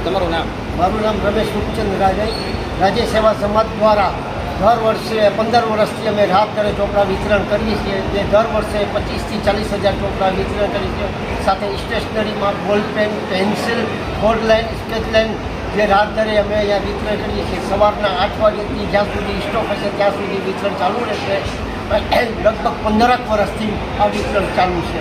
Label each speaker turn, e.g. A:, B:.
A: તમારું નામ?
B: મારું નામ રમેશ રૂપચંદ રાજ્ય સેવા સમાજ દ્વારા દર વર્ષે 15 વર્ષથી અમે રાહત દરે ચોપડા વિતરણ કરીએ છીએ. જે દર વર્ષે 25 થી 40 હજાર ચોપડા વિતરણ કરીએ છીએ. સાથે સ્ટેશનરીમાં ball pen, pencil, board line, sketch line જે રાહત દરે અમે અહીંયા વિતરણ કરીએ છીએ. સવારના 8 વાગ્યાથી જ્યાં સુધી સ્ટોક હશે ત્યાં સુધી વિતરણ ચાલુ રહેશે. લગભગ 15 વર્ષથી આ વિતરણ ચાલુ છે.